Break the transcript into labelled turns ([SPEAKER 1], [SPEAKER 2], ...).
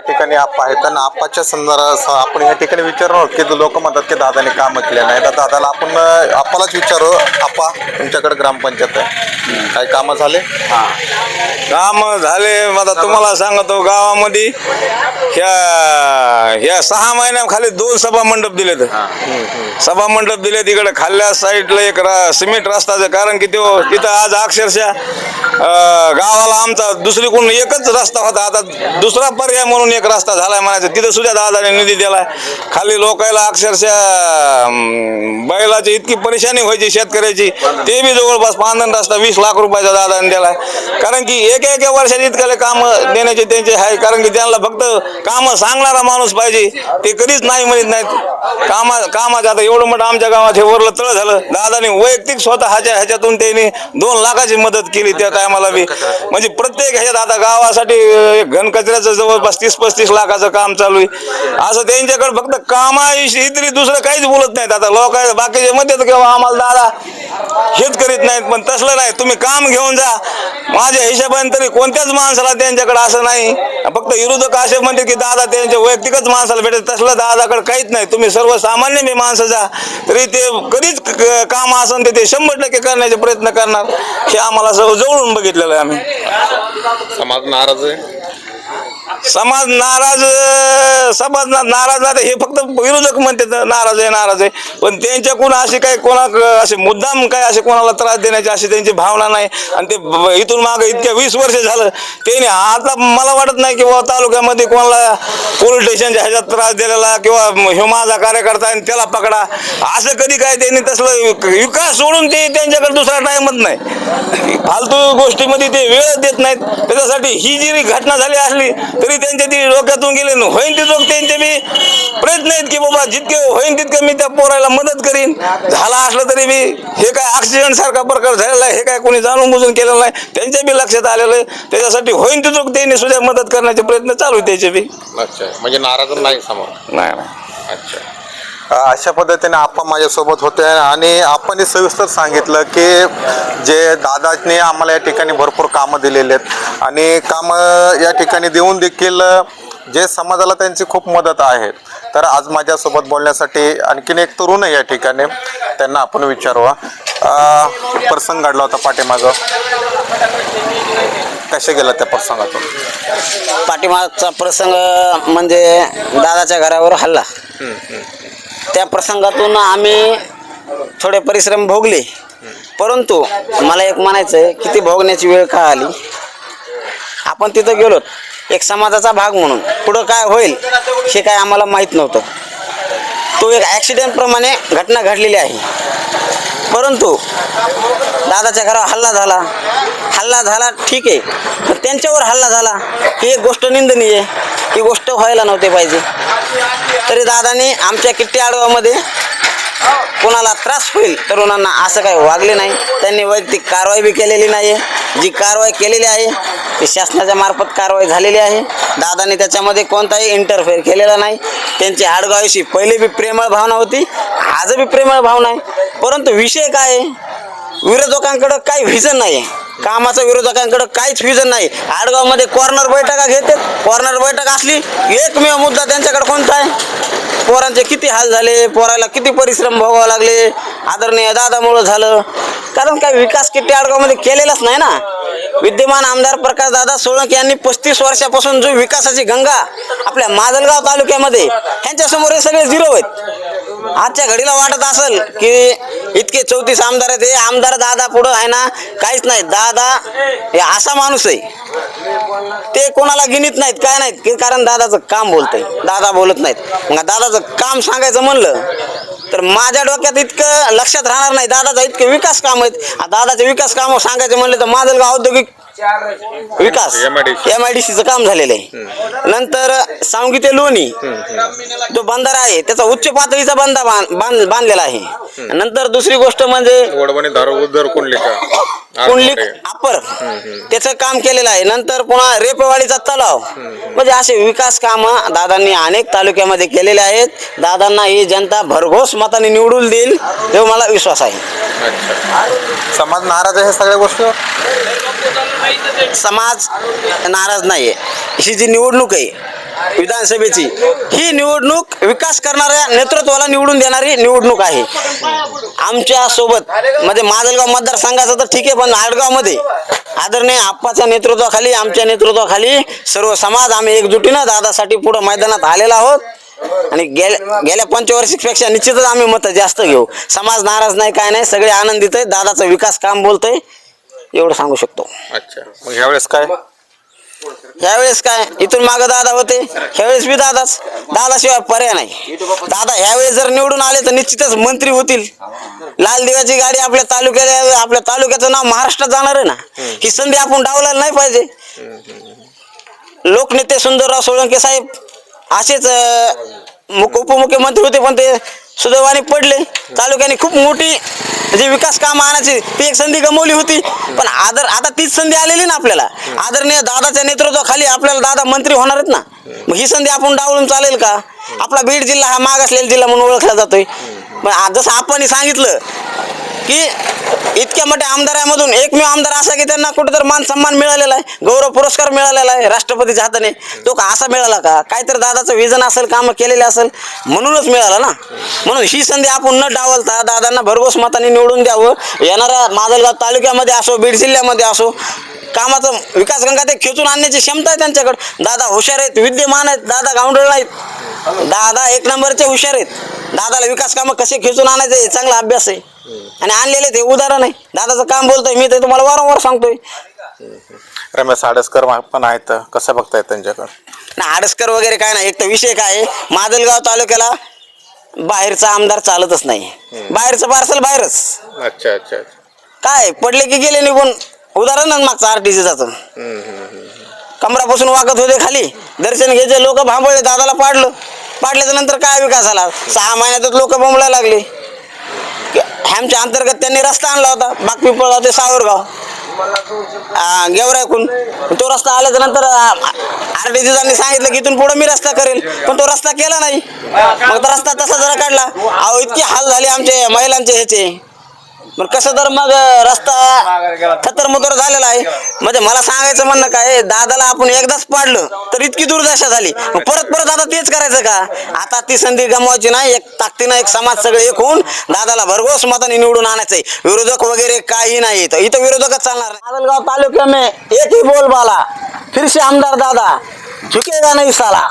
[SPEAKER 1] ठिकाणी आप्पा आहेत आणि आप्पाच्या संदर्भात आपण या ठिकाणी विचारणार आहोत की लोक म्हणतात की दादाने कामं केले नाही. तर दादाला आपण आप्पालाच विचारू. आप्पा, तुमच्याकडे ग्रामपंचायत आहे, काही कामं झाले?
[SPEAKER 2] काम झाले. आता तुम्हाला सांगतो, गावामध्ये ह्या 6 महिन्याखाली 2 सभा मंडप दिलेत. सभा मंडप दिले तिकडे खाल्ल्या साईडला एक सिमेंट रस्ताचं, कारण की तिथं आज अक्षरशः गावाला आमचा दुसरी कोण एकच रस्ता होता, आता दुसरा पर्याय म्हणून एक रस्ता झालाय म्हणायचं. तिथं सुद्धा दादाने निधी दिलाय. खाली लोकायला अक्षरशः बैलाची इतकी परेशानी व्हायची शेतकऱ्याची, ते बी जवळपास 5 रस्ता 20 लाख रुपयाचा दादाने दिलाय. कारण की एका वर्षात इतकले काम देण्याचे त्यांचे आहे, कारण की त्यांना फक्त काम सांगणारा माणूस पाहिजे. ते कधीच नाही म्हणत नाहीत कामाचं. आता एवढं मोठं आमच्या गावात हे वरलं तळ झालं, दादाने वैयक्तिक स्वतः ह्याच्यातून त्यांनी 2 लाखाची मदत केली त्या टायमाला बी. म्हणजे प्रत्येक ह्याच्यात आता गावासाठी घनकचऱ्याचं जवळपास 30-35 लाखाचं काम चालू आहे. असं त्यांच्याकडे फक्त कामाविषयी तरी दुसरं काहीच बोलत नाहीत. आता लोक बाकीचे म्हणतात किंवा आम्हाला दादा हेच करीत नाहीत, पण तसलं नाही. तुम्ही काम घेऊन जा. माझ्या हिशोबाने तरी कोणत्याच माणसाला त्यांच्याकडे असं नाही. फक्त विरोधक असे म्हणते की दादा त्यांच्या वैयक्तिकच माणसाला भेटत, तसलं दादाकडे काहीच नाही. तुम्ही सर्वसामान्य मी माणसं जा, तरी ते कधीच काम असेल ते 100% करण्याचे प्रयत्न करणार. हे आम्हाला जवळून बघितलेलं आहे आम्ही.
[SPEAKER 1] समाज नाराज आहे.
[SPEAKER 2] समाज नाराज नाही, हे फक्त विरोधक म्हणतात नाराज आहे. पण त्यांच्याकडून अशी काही असे मुद्दाम काय असे कोणाला त्रास देण्याची अशी त्यांची भावना नाही. आणि ते इथून मागे इतक्या 20 वर्ष झालं त्यांनी, आता मला वाटत नाही किंवा तालुक्यामध्ये कोणाला पोलीस स्टेशनच्या ह्याच्यात त्रास दिलेला किंवा ह्यो माझा कार्यकर्ता आणि त्याला पकडा असं कधी काय त्यांनी तसलं विकास सोडून ते त्यांच्याकडे दुसरा टाइमच नाही. फालतू गोष्टीमध्ये ते वेळच देत नाहीत. त्याच्यासाठी ही जी घटना झाली असली तरी त्यांच्या ती डोक्यातून गेले होईन ते लोक त्यांचे बी प्रयत्न आहेत की बाबा जितके होईन तितकं मी त्या पोराला मदत करीन. झाला असलं तरी बी हे काय ऍक्सिडेंट सारखा प्रकार झालेला आहे, हे काय कोणी जाणून बुजून केलेलं नाही. त्यांच्या बी लक्षात आलेलं आहे. त्याच्यासाठी होईन ते लोक त्यांनी सुद्धा मदत करण्याचे प्रयत्न चालू आहेत त्याचे बी.
[SPEAKER 1] अच्छा, म्हणजे नाराज नाही समोर?
[SPEAKER 2] नाही.
[SPEAKER 1] अच्छा, अशा पद्धतीने आपण माझ्यासोबत होते आणि आपण सविस्तर सांगितलं की जे दादाने आम्हाला या ठिकाणी भरपूर कामं दिलेली आहेत आणि कामं या ठिकाणी देऊन देखील जे समाजाला त्यांची खूप मदत आहे. तर आज माझ्यासोबत बोलण्यासाठी आणखीन एक तरुण आहे या ठिकाणी, त्यांना आपण विचारूया. प्रसंग घडला होता पाठीमागं, कसे गेला त्या प्रसंगातून?
[SPEAKER 3] पाठीमागचा प्रसंग म्हणजे दादाच्या घरावर हल्ला. त्या प्रसंगातून आम्ही थोडे परिश्रम भोगले, परंतु मला एक म्हणायचं आहे की ती भोगण्याची वेळ का आली. आपण तिथं गेलो एक समाजाचा भाग म्हणून, पुढं काय होईल हे काय आम्हाला माहीत नव्हतं. तो एक ॲक्सिडेंटप्रमाणे घटना घडलेली आहे. परंतु दादाच्या घरावर हल्ला झाला ठीक आहे, पण त्यांच्यावर हल्ला झाला ही एक गोष्ट निंदनीय आहे. ही गोष्ट व्हायला नव्हती पाहिजे. तरी दादाने आमच्या किट्टी आडगावमध्ये कोणाला त्रास होईल तरुणांना असं काही वागले नाही. त्यांनी वैयक्तिक कारवाई बी केलेली नाही आहे. जी कारवाई केलेली आहे ती शासनाच्या मार्फत कारवाई झालेली आहे. दादाने त्याच्यामध्ये कोणताही इंटरफेअर केलेला नाही. त्यांची आडगावशी पहिले बी प्रेमळ भावना होती, आज बी प्रेमळ भावना आहे. परंतु विषय काय आहे, विरोधकांकडं काही व्हिजन नाही आहे. कामाचं विरोधकांकडं काहीच व्हिजन नाही. आडगावमध्ये कॉर्नर बैठका घेतात. कॉर्नर बैठक असली एकमेव मुद्दा त्यांच्याकडे कोणता आहे, पोरांचे किती हाल झाले, पोराला किती परिश्रम भोगावे लागले, आदरणीय दादामुळं झालं. कारण काही विकास किती आडगावमध्ये केलेलाच नाही ना. विद्यमान आमदार प्रकाशदादा सोळंके यांनी 35 वर्षापासून जो विकासाची गंगा आपल्या माजलगाव तालुक्यामध्ये, ह्यांच्यासमोर हे सगळे झिरो आहेत. आजच्या घडीला वाटत असेल की इतके 34 आमदार आहेत, हे आमदार दादा पुढं आहे ना, काहीच नाही. दादा हे असा माणूस आहे, ते कोणाला गिनीत नाहीत, काय नाहीत. कारण दादाचं काम बोलतंय, दादा बोलत नाहीत. मग दादाचं काम सांगायचं म्हणलं तर माझ्या डोक्यात इतकं लक्षात राहणार नाही. दादाचं इतके विकास काम आहेत. दादाचे विकास काम सांगायचे म्हणले तर माजलगाव औद्योगिक विकास MIDCचं काम झालेलं आहे. नंतर सांगी ते लोणी तो बंधारा आहे, त्याचा उच्च पातळीचा बांधलेला आहे. नंतर दुसरी गोष्ट म्हणजे कुंडलिक अप्पर त्याचं काम केलेलं आहे. नंतर पुन्हा रेपवाडीचा तलाव, म्हणजे असे विकास कामं दादांनी अनेक तालुक्यामध्ये केलेले आहेत. दादांना ही जनता भरघोस मताने निवडून देईल तेव्हा मला विश्वास आहे.
[SPEAKER 1] समाज नाराज आहे सगळ्या गोष्टीवर?
[SPEAKER 3] समाज नाराज नाहीये. ही जी निवडणूक आहे विधानसभेची ही निवडणूक विकास करणाऱ्या नेतृत्वाला निवडून देणारी निवडणूक आहे. आमच्या सोबत म्हणजे माजलगाव मतदारसंघाचं तर ठीक आहे, पण आडगावमध्ये आदरणीय आप्पाच्या नेतृत्वाखाली, आमच्या नेतृत्वाखाली सर्व समाज आम्ही एकजुटीनं दादासाठी पुढं मैदानात आलेला आहोत. आणि गेल्या पंचवर्षीपेक्षा निश्चितच आम्ही मतं जास्त घेऊ. समाज नाराज नाही, काय नाही, सगळे आनंदित आहे. दादाचं विकास काम बोलतंय, एवढं सांगू शकतो.
[SPEAKER 1] अच्छा, मग ह्यावेळेस काय?
[SPEAKER 3] ह्यावेळेस काय, इथून मागं दादा होते, ह्यावेळेस बी दादाच. दादाशिवाय पर्याय नाही. दादा ह्यावेळेस जर निवडून आले तर निश्चितच मंत्री होतील. लाल दिव्याची गाडी आपल्या तालुक्याचं नाव महाराष्ट्रात जाणार आहे ना. ही संधी आपण डावलायला नाही पाहिजे. लोकनेते सुंदरराव सोळंके साहेब असेच उपमुख्यमंत्री होते, पण ते सुदैवाने पडले. तालुक्याने खूप मोठी जे विकास काम आणायची ती एक संधी गमावली होती, पण आता तीच संधी आलेली ना आपल्याला. आदरणीय दादाच्या नेतृत्वाखाली आपल्याला दादा मंत्री होणार आहेत ना. मग ही संधी आपण डावलून चालेल का? आपला बीड जिल्हा हा मागासलेला जिल्हा म्हणून ओळखला जातोय. पण जसं आपण सांगितलं की इतक्या मोठ्या आमदारामधून एकमेव आमदार असा की त्यांना कुठेतरी मान सन्मान मिळालेला आहे, गौरव पुरस्कार मिळालेला आहे राष्ट्रपतीच्या हाताने. तो का असा मिळाला का? काहीतरी दादाचं विजन असेल, कामं केलेले असेल म्हणूनच मिळाला ना. म्हणून ही संधी आपण न डावलता दादांना भरघोस मताने निवडून द्यावं. येणाऱ्या माजलगाव तालुक्यामध्ये असो, बीड जिल्ह्यामध्ये असो, कामाचं विकास गंगा ते खेचून आणण्याची क्षमता आहे त्यांच्याकडे. दादा हुशार आहेत, विद्यमान आहेत, दादा गावंढळ नाहीत. दादा एक नंबरचे हुशार आहेत. दादाला विकास कामं कसे खेचून आणायचे चांगला अभ्यास आहे आणि आणलेले ते उदाहरण आहे. दादाचं काम बोलतोय, मी ते तुम्हाला वारंवार सांगतोय.
[SPEAKER 1] रमेश आडसकर पण आहेत, कसं बघतायत त्यांच्याकडे?
[SPEAKER 3] ना आडसकर वगैरे काय नाही. एक तर विषय काय आहे, माजलगाव तालुक्याला बाहेरचा आमदार चालतच नाही. बाहेरचं पार्सल बाहेरच.
[SPEAKER 1] अच्छा अच्छा.
[SPEAKER 3] काय पडले की गेले निघून. उदाहरण मागचं आरटीसी जातं, कमरापासून वाकत होते खाली, दर्शन घ्यायचे लोक भांबळे, दादाला पाडल्याच्या नंतर काय विकास झाला? 6 महिन्यातच लोक बोंबलायला लागले. ह्याच्या अंतर्गत त्यांनी रस्ता आणला होता, बागपिंपळगाव ते सावरगाव गेवरायकून. तो रस्ता आल्याच्या नंतर आरटीसीने सांगितलं की इथून पुढे मी रस्ता करेल, पण तो रस्ता केला नाही. मग तो रस्ता तसा जरा काढला. अहो इतके हाल झाले आमचे महिलांचे ह्याचे. पण कसं तर मग रस्ता थत्तरमथर झालेला आहे. म्हणजे मला सांगायचं म्हणणं काय, दादाला आपण एकदाच पाडलं तर इतकी दुर्दशा झाली, परत आता तेच करायचं का? आता ती संधी गमवायची नाही. एक ताकदीनं एक समाज सगळे एक होऊन दादाला भरघोस मताने निवडून आणायचंय. विरोधक वगैरे काही नाही, इथं विरोधकच चालणार नाही. माजलगाव तालुक्या में एक ही बोलबाला, फिर से आमदार दादा झुकेगा नहीं साला.